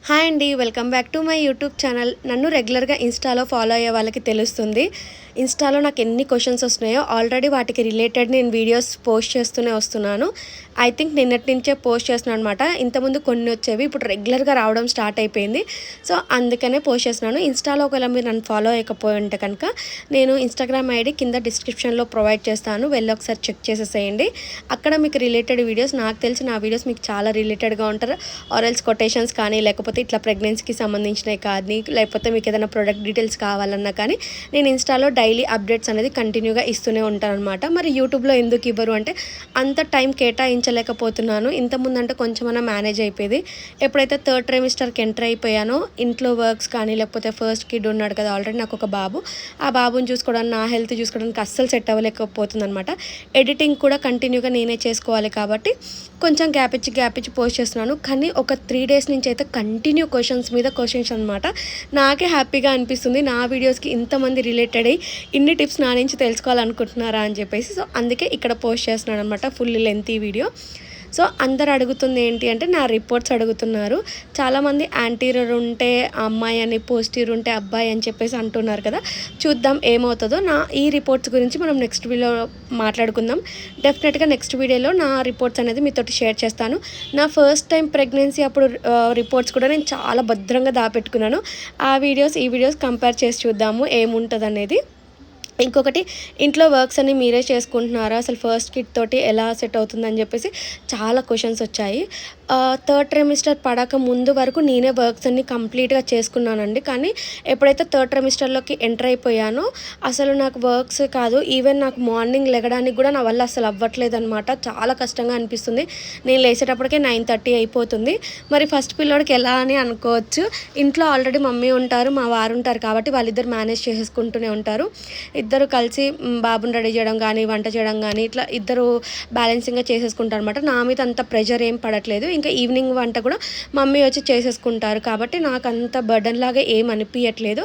Hi అండి, welcome back to my YouTube channel. నన్ను రెగ్యులర్గా ఇన్స్టాలో ఫాలో అయ్యే వాళ్ళకి తెలుస్తుంది. ఇన్స్టాలో నాకు ఎన్ని క్వశ్చన్స్ వస్తున్నాయో ఆల్రెడీ వాటికి రిలేటెడ్ నేను వీడియోస్ పోస్ట్ చేస్తూనే వస్తున్నాను. ఐ థింక్ నిన్నటి నుంచే పోస్ట్ చేస్తున్నాను అనమాట. ఇంతకుముందు కొన్ని వచ్చేవి, ఇప్పుడు రెగ్యులర్గా రావడం స్టార్ట్ అయిపోయింది. సో అందుకనే పోస్ట్ చేస్తున్నాను. ఇన్స్టాలో ఒకవేళ మీరు నన్ను ఫాలో అయ్యకపోయి ఉంటే కనుక నేను ఇన్స్టాగ్రామ్ ఐడి కింద డిస్క్రిప్షన్లో ప్రొవైడ్ చేస్తాను, వెళ్ళి ఒకసారి చెక్ చేసేసేయండి. అక్కడ మీకు రిలేటెడ్ వీడియోస్, నాకు తెలిసి నా వీడియోస్ మీకు చాలా రిలేటెడ్గా ఉంటారు. ఆర్ఎల్స్ కొటేషన్స్ కానీ, లేకపోతే ఇట్లా ప్రెగ్నెన్సీకి సంబంధించినవి కానీ, లేకపోతే మీకు ఏదైనా ప్రోడక్ట్ డీటెయిల్స్ కావాలన్నా కానీ నేను ఇన్స్టాలో డైలీ అప్డేట్స్ అనేది కంటిన్యూగా ఇస్తూనే ఉంటాను అనమాట. మరి యూట్యూబ్లో ఎందుకు ఇవ్వరు అంటే అంత టైం కేటాయించలేకపోతున్నాను. ఇంతకుముందు అంటే కొంచెమన్నా మేనేజ్ అయిపోయేది. ఎప్పుడైతే థర్డ్ ట్రైమిస్టర్కి ఎంటర్ అయిపోయానో ఇంట్లో వర్క్స్ కానీ, లేకపోతే ఫస్ట్ కిడ్ ఉన్నాడు కదా ఆల్రెడీ నాకు ఒక బాబు, ఆ బాబుని చూసుకోవడానికి, నా హెల్త్ చూసుకోవడానికి అస్సలు సెట్ అవ్వలేకపోతుంది అనమాట. ఎడిటింగ్ కూడా కంటిన్యూగా నేనే చేసుకోవాలి కాబట్టి కొంచెం గ్యాప్ ఇచ్చి పోస్ట్ చేస్తున్నాను. కానీ ఒక 3 days నుంచి అయితే కంటిన్యూ క్వశ్చన్స్ మీద క్వశ్చన్స్ అనమాట. నాకే హ్యాపీగా అనిపిస్తుంది, నా వీడియోస్కి ఇంతమంది రిలేటెడ్ అయ్యి ఇన్ని టిప్స్ నా నుంచి తెలుసుకోవాలనుకుంటున్నారా అని చెప్పేసి. సో అందుకే ఇక్కడ పోస్ట్ చేస్తున్నాను అనమాట, ఫుల్ లెంతీ వీడియో. సో అందరు అడుగుతుంది ఏంటి అంటే నా రిపోర్ట్స్ అడుగుతున్నారు. చాలామంది యాంటీరియర్ ఉంటే అమ్మాయి అని, పోస్టీరియర్ ఉంటే అబ్బాయి అని చెప్పేసి అంటున్నారు కదా. చూద్దాం ఏమవుతుందో. ఈ రిపోర్ట్స్ గురించి మనం నెక్స్ట్ వీడియో మాట్లాడుకుందాం. డెఫినెట్గా నెక్స్ట్ వీడియోలో నా రిపోర్ట్స్ అనేది మీతోటి షేర్ చేస్తాను. నా ఫస్ట్ టైం ప్రెగ్నెన్సీ అప్పుడు రిపోర్ట్స్ కూడా నేను చాలా భద్రంగా దాపెట్టుకున్నాను. ఆ వీడియోస్ ఈ వీడియోస్ కంపేర్ చేసి చూద్దాము ఏముంటుంది అనేది. ఇంకొకటి, ఇంట్లో వర్క్స్ అన్ని మీరే చేసుకుంటున్నారా, అసలు ఫస్ట్ కిడ్ తోటి ఎలా సెట్ అవుతుందని చెప్పేసి చాలా క్వశ్చన్స్ వచ్చాయి. థర్డ్ ట్రైమిస్టర్ పడక ముందు వరకు నేనే వర్క్స్ అన్ని కంప్లీట్గా చేసుకున్నానండి. కానీ ఎప్పుడైతే థర్డ్ ట్రైమిస్టర్లోకి ఎంటర్ అయిపోయానో అసలు నాకు వర్క్స్ కాదు, ఈవెన్ నాకు మార్నింగ్ లెగడానికి కూడా నా వల్ల అసలు అవ్వట్లేదు అనమాట. చాలా కష్టంగా అనిపిస్తుంది. నేను లేచేటప్పటికే 9:30 అయిపోతుంది. మరి ఫస్ట్ పిల్లోడికి ఎలా అని అనుకోవచ్చు. ఇంట్లో ఆల్రెడీ మమ్మీ ఉంటారు, మా వారు ఉంటారు కాబట్టి వాళ్ళిద్దరు మేనేజ్ చేసుకుంటూనే ఉంటారు. ఇద్దరు కలిసి బాబుని రెడీ చేయడం కానీ, వంట చేయడం కానీ, ఇట్లా ఇద్దరు బ్యాలెన్సింగ్గా చేసేసుకుంటారు అనమాట. నా మీద అంత ప్రెషర్ ఏం పడట్లేదు. ఇంకా ఈవినింగ్ వంట కూడా మమ్మీ వచ్చి చేసేసుకుంటారు కాబట్టి నాకు అంత బర్డన్ లాగా ఏం అనిపించట్లేదు.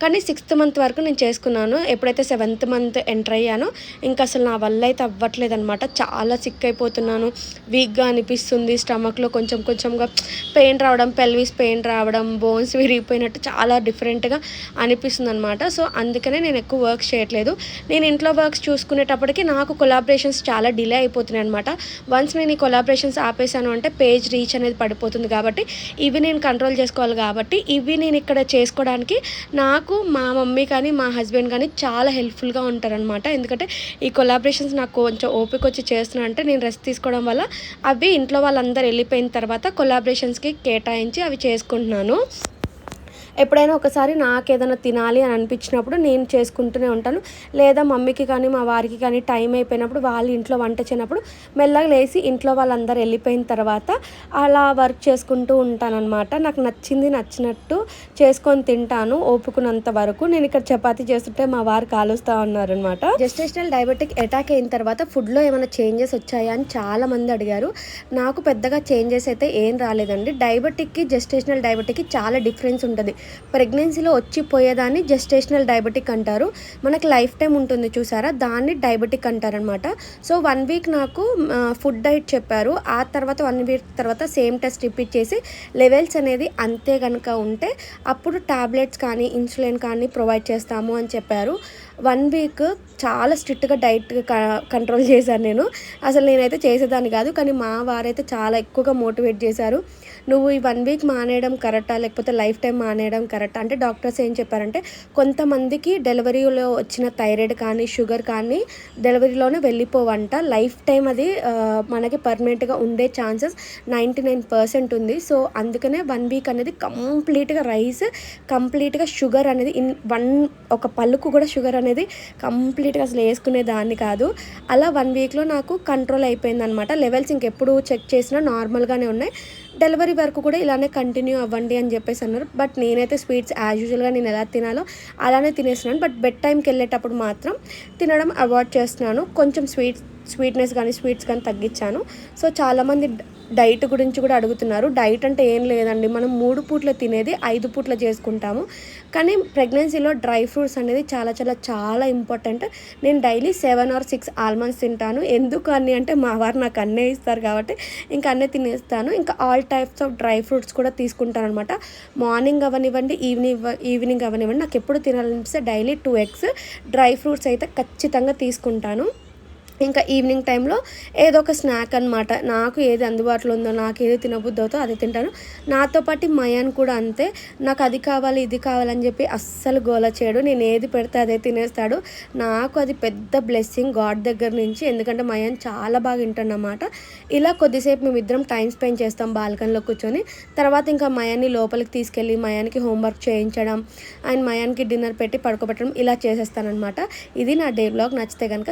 కానీ 6th month వరకు నేను చేసుకున్నాను. ఎప్పుడైతే 7th month ఎంటర్ అయ్యానో ఇంకా అసలు నా వల్ల అయితే అవ్వట్లేదు అనమాట. చాలా సిక్ అయిపోతున్నాను, వీక్గా అనిపిస్తుంది, స్టమక్లో కొంచెంగా పెయిన్ రావడం, పెల్విస్ పెయిన్ రావడం, బోన్స్ విరిగిపోయినట్టు చాలా డిఫరెంట్గా అనిపిస్తుంది అనమాట. సో అందుకనే నేను ఎక్కువ వర్క్స్ చేయట్లేదు. నేను ఇంట్లో వర్క్స్ చూసుకునేటప్పటికి నాకు కొలాబరేషన్స్ చాలా డిలే అయిపోతున్నాయి అనమాట. వన్స్ నేను ఈ కొలాబరేషన్స్ ఆపేసాను అంటే పేజ్ రీచ్ అనేది పడిపోతుంది కాబట్టి ఇవి నేను కంట్రోల్ చేసుకోవాలి. కాబట్టి ఇవి నేను ఇక్కడ చేసుకోవడానికి నాకు మా మమ్మీ కానీ, మా హస్బెండ్ కానీ చాలా హెల్ప్ఫుల్గా ఉంటారనమాట. ఎందుకంటే ఈ కొలాబరేషన్స్ నాకు కొంచెం ఓపిక వచ్చి చేస్తున్నా అంటే నేను రెస్ట్ తీసుకోవడం వల్ల అవి ఇంట్లో వాళ్ళందరూ వెళ్ళిపోయిన తర్వాత కొలాబరేషన్స్కి కేటాయించి అవి చేసుకుంటున్నాను. ఎప్పుడైనా ఒకసారి నాకు ఏదైనా తినాలి అని అనిపించినప్పుడు నేను చేసుకుంటూనే ఉంటాను. లేదా మమ్మీకి కానీ, మా వారికి కానీ టైం అయిపోయినప్పుడు వాళ్ళు ఇంట్లో వంట చేయనప్పుడు మెల్లగా లేచి ఇంట్లో వాళ్ళందరూ వెళ్ళిపోయిన తర్వాత అలా వర్క్ చేసుకుంటూ ఉంటానన్నమాట. నాకు నచ్చినట్టు చేసుకొని తింటాను ఓపుకున్నంత వరకు. నేను ఇక్కడ చపాతీ చేస్తుంటే మా వారు కాలుస్తూ ఉన్నారనమాట. జెస్టేషనల్ డయాబెటిక్ అటాక్ అయిన తర్వాత ఫుడ్లో ఏమైనా చేంజెస్ వచ్చాయా అని చాలామంది అడిగారు. నాకు పెద్దగా చేంజెస్ అయితే ఏం రాలేదండి. డయాబెటిక్కి జెస్టేషనల్ డయాబెటిక్కి చాలా డిఫరెన్స్ ఉంటుంది. ప్రెగ్నెన్సీలో వచ్చిపోయేదాన్ని జెస్టేషనల్ డయాబెటిక్ అంటారు. మనకి లైఫ్ టైం ఉంటుంది చూసారా, దాన్ని డయాబెటిక్ అంటారనమాట. సో 1 week నాకు ఫుడ్ డైట్ చెప్పారు. ఆ తర్వాత 1 week తర్వాత సేమ్ టెస్ట్ రిపీట్ చేసి లెవెల్స్ అనేది అంతే కనుక ఉంటే అప్పుడు టాబ్లెట్స్ కానీ, ఇన్సులిన్ కానీ ప్రొవైడ్ చేస్తాము అని చెప్పారు. 1 week చాలా స్ట్రిక్ట్గా డైట్ కంట్రోల్ చేశాను నేను. అసలు నేనైతే చేసేదాన్ని కాదు, కానీ మా వారైతే చాలా ఎక్కువగా మోటివేట్ చేశారు. నువ్వు ఈ 1 week మానేయడం కరెక్టా, లేకపోతే లైఫ్ టైం మానేయడం కరెక్టా అంటే డాక్టర్స్ ఏం చెప్పారంటే కొంతమందికి డెలివరీలో వచ్చిన థైరాయిడ్ కానీ, షుగర్ కానీ డెలివరీలోనే వెళ్ళిపోవంట. లైఫ్ టైం అది మనకి పర్మనెంట్గా ఉండే ఛాన్సెస్ 99% ఉంది. సో అందుకనే 1 week అనేది కంప్లీట్గా రైస్, కంప్లీట్గా షుగర్ అనేది ఒక పలుకు కూడా షుగర్ అనేది కంప్లీట్గా అసలు వేసుకునే దాన్ని కాదు. అలా 1 weekలో నాకు కంట్రోల్ అయిపోయింది అనమాట. లెవెల్స్ ఇంకెప్పుడు చెక్ చేసినా నార్మల్గానే ఉన్నాయి. డెలివరీ వరకు కూడా ఇలానే కంటిన్యూ అవ్వండి అని చెప్పేసి అన్నారు. బట్ నేనైతే స్వీట్స్ యాజ్ యూజువల్గా నేను ఎలా తినాలో అలానే తినేస్తున్నాను. బట్ బెడ్ టైంకి వెళ్ళేటప్పుడు మాత్రం తినడం అవాయిడ్ చేస్తున్నాను. కొంచెం స్వీట్నెస్ కానీ స్వీట్స్ కానీ తగ్గించాను. సో చాలామంది డైట్ గురించి కూడా అడుగుతున్నారు. డైట్ అంటే ఏం లేదండి, మనం 3 పూట్ల తినేది 5 పూట్ల చేసుకుంటాము. కానీ ప్రెగ్నెన్సీలో డ్రై ఫ్రూట్స్ అనేది చాలా ఇంపార్టెంట్. నేను డైలీ 7 or 6 ఆల్మండ్స్ తింటాను. ఎందుకు అని అంటే మా వారు నాకు అన్నీ ఇస్తారు కాబట్టి ఇంకా అన్నీ తినేస్తాను. ఇంకా all types of dry fruits కూడా తీసుకుంటాను అనమాట. మార్నింగ్ అవనివ్వండి, ఈవినింగ్ అవనివ్వండి, నాకు ఎప్పుడు తినాలనిపిస్తే డైలీ 2 eggs డ్రై ఫ్రూట్స్ అయితే ఖచ్చితంగా తీసుకుంటాను. ఇంకా ఈవినింగ్ టైంలో ఏదో ఒక స్నాక్ అనమాట. నాకు ఏది అందుబాటులో ఉందో, నాకు ఏది తినబుద్ధి అవుతో అది తింటాను. నాతో పాటు మయాన్ కూడా అంతే. నాకు అది కావాలి ఇది కావాలని చెప్పి అస్సలు గోల చేయడు. నేను ఏది పెడితే అదే తినేస్తాడు. నాకు అది పెద్ద బ్లెస్సింగ్ గాడ్ దగ్గర నుంచి. ఎందుకంటే మయాన్ చాలా బాగా వింటాడన్నమాట. ఇలా కొద్దిసేపు మేమిద్దరం టైం స్పెండ్ చేస్తాం బాల్కనీలో కూర్చొని. తర్వాత ఇంకా మయాన్ని లోపలికి తీసుకెళ్ళి మయాన్కి హోంవర్క్ చేయించడం అండ్ మయాన్కి డిన్నర్ పెట్టి పడుకోబెట్టడం ఇలా చేసేస్తానమాట. ఇది నా డే వ్లాగ్. నచ్చితే కనుక